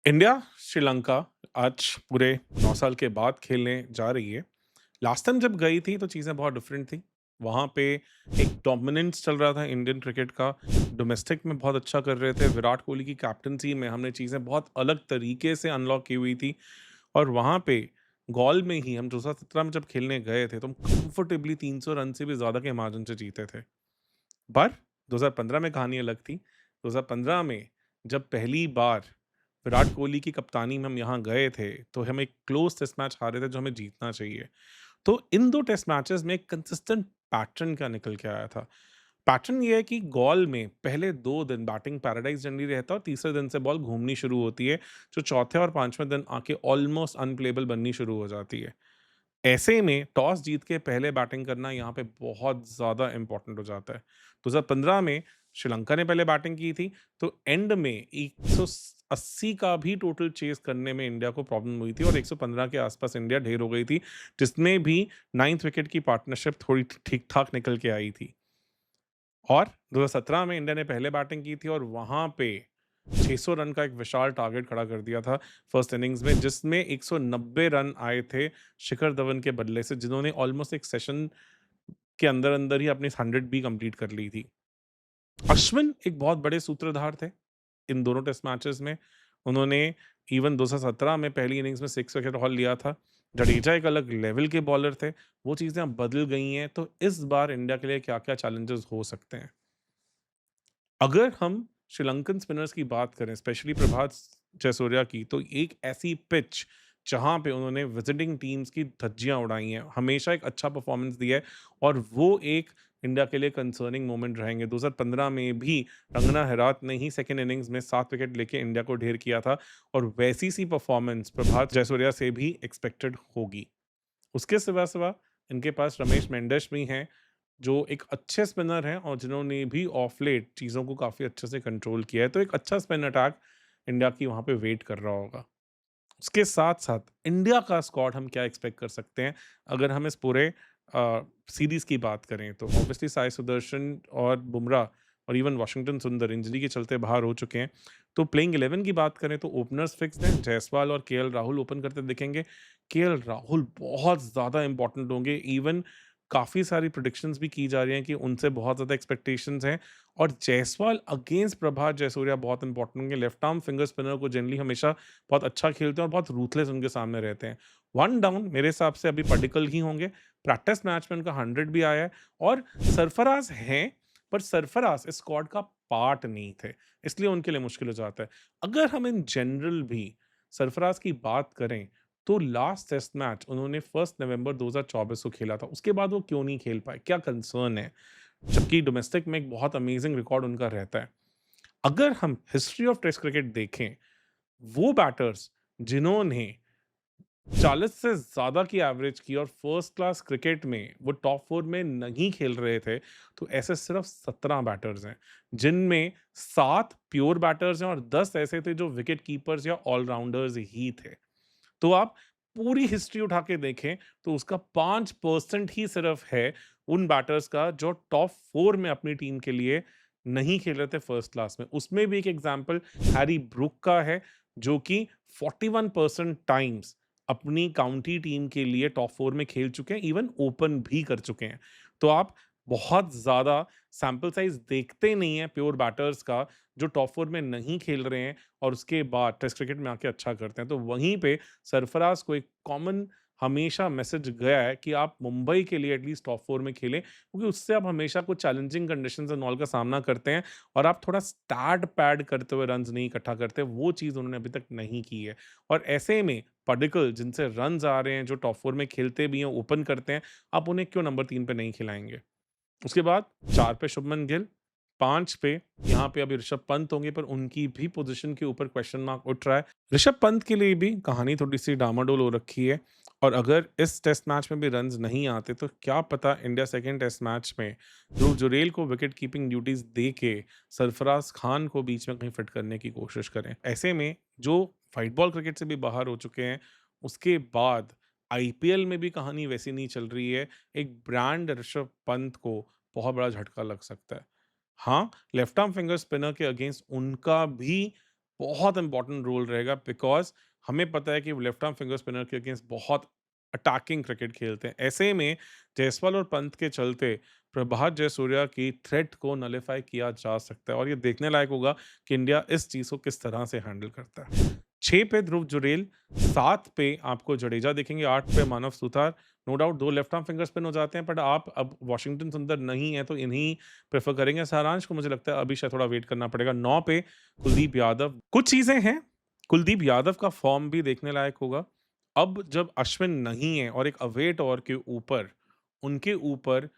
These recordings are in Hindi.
इंडिया श्रीलंका आज पूरे 9 साल के बाद खेलने जा रही है। लास्ट टाइम जब गई थी तो चीज़ें बहुत डिफरेंट थी। वहाँ पे एक डोमिनेंस चल रहा था इंडियन क्रिकेट का। डोमेस्टिक में बहुत अच्छा कर रहे थे। विराट कोहली की कैप्टेंसी में हमने चीज़ें बहुत अलग तरीके से अनलॉक की हुई थी और वहाँ पे गॉल में ही हम 2017 में जब खेलने गए थे तो हम कंफर्टेबली 300 रन से भी ज़्यादा के मार्जिन से जीते थे। पर 2015 में कहानी अलग थी। 2015 में जब पहली बार विराट कोहली की कप्तानी में हम यहाँ गए थे, तो हम एक क्लोज़ टेस्ट मैच हारे थे जो हमें जीतना चाहिए। तो इन 2 टेस्ट मैचेज़ में एक कंसिस्टेंट पैटर्न क्या निकल के आया था। पैटर्न ये है कि गॉल में पहले 2 दिन बैटिंग पैराडाइज़ जनरली रहता है और तीसरे दिन से बॉल घूमनी शुरू होती है, जो चौथे और 5वें दिन आके ऑलमोस्ट अनप्लेएबल बननी शुरू हो जाती है। ऐसे में टॉस जीत के पहले बैटिंग करना यहाँ पे बहुत ज़्यादा इम्पोर्टेंट हो जाता है। 2015 में श्रीलंका ने पहले बैटिंग की थी, तो एंड में 180 का भी टोटल चेज़ करने में इंडिया को प्रॉब्लम हुई थी और 115 के आसपास इंडिया ढेर हो गई थी, जिसमें भी 9th विकेट की पार्टनरशिप थोड़ी ठीक-ठाक निकल के आई थी। और 2017 में इंडिया ने पहले बैटिंग की थी और वहाँ पे 600 रन का एक विशाल टारगेट खड़ा कर दिया था फर्स्ट इनिंग्स में, जिसमें 190 रन आए थे शिखर धवन के बदले से, जिन्होंने ऑलमोस्ट एक सेशन के अंदर-अंदर ही अपनी 100 भी कंप्लीट कर ली थी। अश्विन एक बहुत बड़े सूत्रधार थे इन दोनों टेस्ट मैचेस में। उन्होंने इवन 2017 में पहली इनिंग्स में 6 विकेट हॉल लिया था। जडेजा एक अलग लेवल के बॉलर थे। वो चीज़ें अब बदल गई हैं, तो इस बार इंडिया के लिए क्या-क्या चैलेंजेस हो सकते हैं? अगर हम श्रीलंकन स्पिनर्स की बात करें, स्पेशली प्रभात जयसूर्या की, तो एक ऐसी पिच जहाँ पे उन्होंने विजिटिंग टीम्स की धज्जियाँ उड़ाई हैं, हमेशा एक अच्छा परफॉर्मेंस दिया है और वो एक इंडिया के लिए कंसर्निंग मोमेंट रहेंगे। 2015 में भी कंगना हेराथ ने ही सेकंड इनिंग्स में 7 विकेट लेके इंडिया को ढेर किया था और वैसी सी परफॉर्मेंस प्रभात जयसूर्या से भी एक्सपेक्टेड होगी। उसके सिवा-सिवा इनके पास रमेश मेंडिस भी हैं, जो एक अच्छे स्पिनर हैं और जिन्होंने भी ऑफ लेट चीज़ों को काफ़ी अच्छे से कंट्रोल किया है, तो एक अच्छा स्पिन अटैक इंडिया की वहाँ पे वेट कर रहा होगा। उसके साथ-साथ इंडिया का स्क्वाड हम क्या एक्सपेक्ट कर सकते हैं, अगर हम इस पूरे सीरीज़ की बात करें, तो ऑब्वियसली साई सुदर्शन और बुमराह और इवन वाशिंगटन सुंदर इंजरी के चलते बाहर हो चुके हैं। तो प्लेइंग 11 की बात करें तो ओपनर्स फिक्स्ड हैं, जायसवाल और केएल राहुल ओपन करते दिखेंगे। केएल राहुल बहुत ज़्यादा इम्पोर्टेंट होंगे, इवन काफ़ी सारी प्रेडिक्शंस भी की जा रही हैं कि उनसे बहुत ज़्यादा एक्सपेक्टेशंस हैं और जायसवाल अगेंस्ट प्रभात जयसूर्या बहुत इंपॉर्टेंट होंगे। लेफ्ट आर्म फिंगर स्पिनर को जनरली हमेशा बहुत अच्छा खेलते हैं और बहुत रूथलेस उनके सामने रहते हैं। वन डाउन मेरे हिसाब से अभी पडिक्कल ही होंगे। प्रैक्टिस मैच में उनका 100 भी आया है और सरफराज हैं, पर सरफराज इस स्क्वाड का पार्ट नहीं थे, इसलिए उनके लिए मुश्किल हो जाता है। अगर हम इन जनरल भी सरफराज की बात करें, तो लास्ट टेस्ट मैच उन्होंने 1 नवंबर 2024 को खेला था। उसके बाद वो क्यों नहीं खेल पाए? क्या कंसर्न है? जबकि डोमेस्टिक में एक बहुत अमेजिंग रिकॉर्ड उनका रहता है। अगर हम हिस्ट्री ऑफ टेस्ट क्रिकेट देखें, वो बैटर्स जिन्होंने 40 से ज़्यादा की एवरेज की और फर्स्ट क्लास क्रिकेट में वो टॉप 4 में नहीं खेल रहे थे, तो ऐसे सिर्फ 17 बैटर्स हैं, जिनमें 7 प्योर बैटर्स हैं और 10 ऐसे थे जो विकेट कीपर्स या ऑलराउंडर्स ही थे। तो आप पूरी हिस्ट्री उठा के देखें, तो उसका 5% ही सिर्फ है उन बैटर्स का जो टॉप 4 में अपनी टीम के लिए नहीं खेल रहे थे फर्स्ट क्लास में। उसमें भी एक एग्ज़ाम्पल हैरी ब्रूक का है, जो कि 41% टाइम्स अपनी काउंटी टीम के लिए टॉप 4 में खेल चुके हैं, इवन ओपन भी कर चुके हैं। तो आप बहुत ज़्यादा सैंपल साइज़ देखते नहीं हैं प्योर बैटर्स का, जो टॉप 4 में नहीं खेल रहे हैं और उसके बाद टेस्ट क्रिकेट में आके अच्छा करते हैं। तो वहीं पे सरफराज को एक कॉमन हमेशा मैसेज गया है कि आप मुंबई के लिए एटलीस्ट टॉप 4 में खेलें, क्योंकि उससे आप हमेशा कुछ चैलेंजिंग कंडीशंस एंड ऑल का सामना करते हैं और आप थोड़ा स्टैट पैड करते हुए रन्स नहीं इकट्ठा करते, वो चीज़ उन्होंने अभी तक नहीं की है। और ऐसे में पडिक्कल जिनसे रन्स आ रहे हैं, जो टॉप 4 में खेलते भी हैं, ओपन करते हैं, आप उन्हें क्यों नंबर 3 पे नहीं खिलाएँगे? उसके बाद 4 पे शुभमन गिल, 5 पे यहाँ पे अभी ऋषभ पंत होंगे, पर उनकी भी पोज़ीशन के ऊपर क्वेश्चन मार्क उठ रहा है। ऋषभ पंत के लिए भी कहानी थोड़ी-सी डामाडोल हो रखी है और अगर इस टेस्ट मैच में भी रन्स नहीं आते, तो क्या पता इंडिया सेकंड टेस्ट मैच में ध्रुव जुरैल को विकेट कीपिंग ड्यूटीज़ दे के सरफराज खान को बीच में कहीं फिट करने की कोशिश करें। ऐसे में जो व्हाइट बॉल क्रिकेट से भी बाहर हो चुके हैं, उसके बाद आईपीएल में भी कहानी वैसी नहीं चल रही है। एक ब्रांड ऋषभ पंत को बहुत बड़ा झटका लग सकता है। हाँ, लेफ्ट आर्म फिंगर स्पिनर के अगेंस्ट उनका भी बहुत इंपॉर्टेंट रोल रहेगा बिकॉज़ हमें पता है कि वो लेफ्ट आर्म फिंगर स्पिनर के अगेंस्ट बहुत अटैकिंग क्रिकेट खेलते हैं। ऐसे में जायसवाल और पंत के चलते प्रभात जयसूर्या की थ्रेट को नलिफाई किया जा सकता है और ये देखने लायक होगा कि इंडिया इस चीज़ को किस तरह से हैंडल करता है। 6 पे ध्रुव जुरैल, 7 पे आपको जडेजा दिखेंगे, 8 पे Manav Suthar. No doubt 2 left arm finger spin हो जाते हैं, बट आप अब वाशिंगटन सुंदर नहीं है तो इन्हीं प्रेफ़र करेंगे। सारांश को मुझे लगता है अभी शायद थोड़ा वेट करना पड़ेगा। 9 पे कुलदीप यादव। कुछ चीज़ें हैं, कुलदीप यादव का फ़ॉर्म भी देखने लायक होगा। अब जब अश्विन नहीं है और एक अवेय टॉर के ऊपर, उनके ऊपर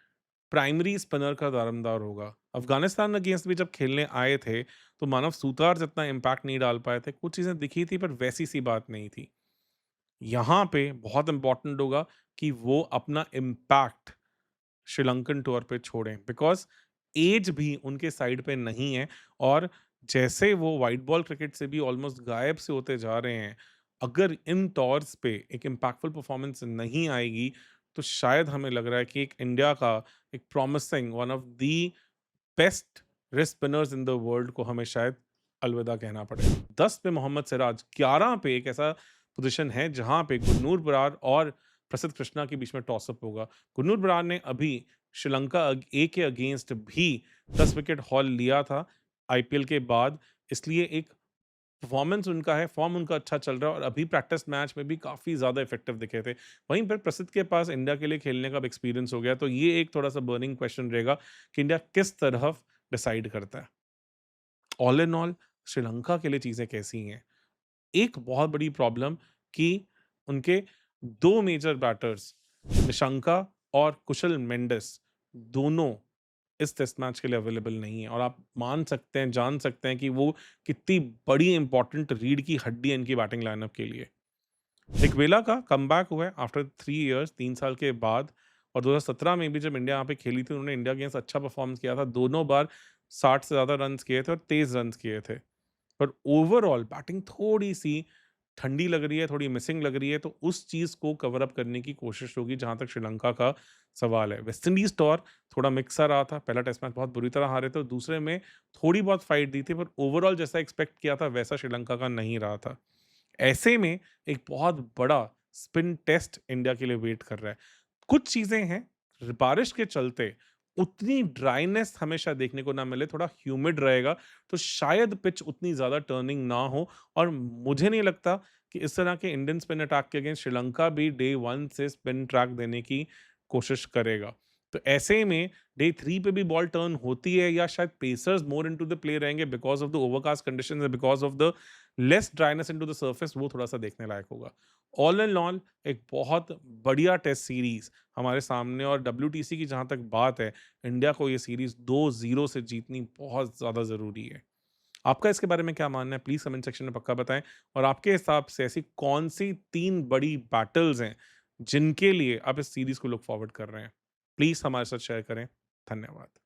प्राइमरी स्पिनर का दारोमदार होगा। अफ़गानिस्तान अगेंस्ट भी जब खेलने आए थे, तो मानव सूतार जितना इम्पैक्ट नहीं डाल पाए थे। कुछ चीज़ें दिखी थी पर वैसी-सी बात नहीं थी। यहाँ पे बहुत इम्पोर्टेंट होगा कि वो अपना इम्पैक्ट श्रीलंकन टूर पे छोड़ें बिकॉज़ ऐज भी उनके साइड पे नहीं है और जैसे वो व्हाइट बॉल क्रिकेट से भी ऑलमोस्ट गायब से होते जा रहे हैं, अगर इन टूर्स पे एक इम्पैक्टफुल परफॉर्मेंस नहीं आएगी, तो शायद हमें लग रहा है कि एक इंडिया का एक promising one of the best wrist spinners in the world को हमें शायद अलविदा कहना पड़ेगा। 10 पे मोहम्मद सिराज, 11 पे एक ऐसा पोज़ीशन है जहाँ पे गुरनूर बरार और प्रसिद्ध कृष्णा के बीच में टॉस अप होगा। गुरनूर बरार ने अभी श्रीलंका ए के अगेंस्ट भी 10 विकेट हॉल लिया था आईपीएल के बाद, इसलिए एक परफॉर्मेंस उनका है, फॉर्म उनका अच्छा चल रहा है और अभी प्रैक्टिस मैच में भी काफ़ी ज़्यादा इफ़ेक्टिव दिखे थे। वहीं पर प्रसिद्ध के पास इंडिया के लिए खेलने का अब एक्सपीरियंस हो गया, तो ये एक थोड़ा-सा बर्निंग क्वेश्चन रहेगा कि इंडिया किस तरफ डिसाइड करता है। ऑल इन ऑल श्रीलंका के लिए चीज़ें कैसी हैं? एक बहुत बड़ी प्रॉब्लम कि उनके 2 मेजर बैटर्स निशंका और कुशल मेंडिस दोनों इस टेस्ट मैच के लिए अवेलेबल नहीं है और आप मान सकते हैं, जान सकते हैं कि वो कितनी बड़ी इंपॉर्टेंट रीढ़ की हड्डी है इनकी बैटिंग लाइनअप के लिए। दिग्वेला का कमबैक हुआ है आफ्टर 3 इयर्स 3 साल के बाद और 2017 में भी जब इंडिया यहाँ पे खेली थी उन्होंने इंडिया अगेंस्ट अच्छा परफॉर्मेंस किया था। दोनों बार 60 से ज़्यादा रन्स किए थे और तेज़ रन्स किए थे। पर ओवरऑल बैटिंग थोड़ी-सी ठंडी लग रही है, थोड़ी मिसिंग लग रही है, तो उस चीज़ को कवर अप करने की कोशिश होगी जहाँ तक श्रीलंका का सवाल है। वेस्ट इंडीज़ टूर थोड़ा मिक्स सा रहा था, पहला टेस्ट मैच बहुत बुरी तरह हारे थे और दूसरे में थोड़ी बहुत फाइट दी थी, पर ओवरऑल जैसा एक्सपेक्ट किया था वैसा श्रीलंका का नहीं रहा था। ऐसे में एक बहुत बड़ा स्पिन टेस्ट इंडिया के लिए वेट कर रहा है। कुछ चीज़ें हैं, बारिश के चलते उतनी ड्राइनेस हमेशा देखने को ना मिले, थोड़ा ह्यूमिड रहेगा, तो शायद पिच उतनी ज़्यादा टर्निंग ना हो और मुझे नहीं लगता कि इस तरह के इंडियन स्पिन अटैक के अगेंस्ट श्रीलंका भी डे 1 से स्पिन ट्रैक देने की कोशिश करेगा। तो ऐसे में डे 3 पे भी बॉल टर्न होती है या शायद pacers more into the play रहेंगे because of the overcast conditions and because of the less dryness into the surface, वो थोड़ा-सा देखने लायक होगा। ऑल इन ऑल एक बहुत बढ़िया टेस्ट सीरीज़ हमारे सामने और डब्ल्यूटीसी की जहाँ तक बात है, इंडिया को ये सीरीज़ 2-0 से जीतनी बहुत ज़्यादा ज़रूरी है। आपका इसके बारे में क्या मानना है? प्लीज़ कमेंट सेक्शन में पक्का बताएँ और आपके हिसाब से ऐसी कौन-सी 3 बड़ी बैटल्स हैं, जिनके लिए आप इस सीरीज़ को लुक फॉरवर्ड कर रहे हैं? प्लीज़ हमारे साथ शेयर करें। धन्यवाद।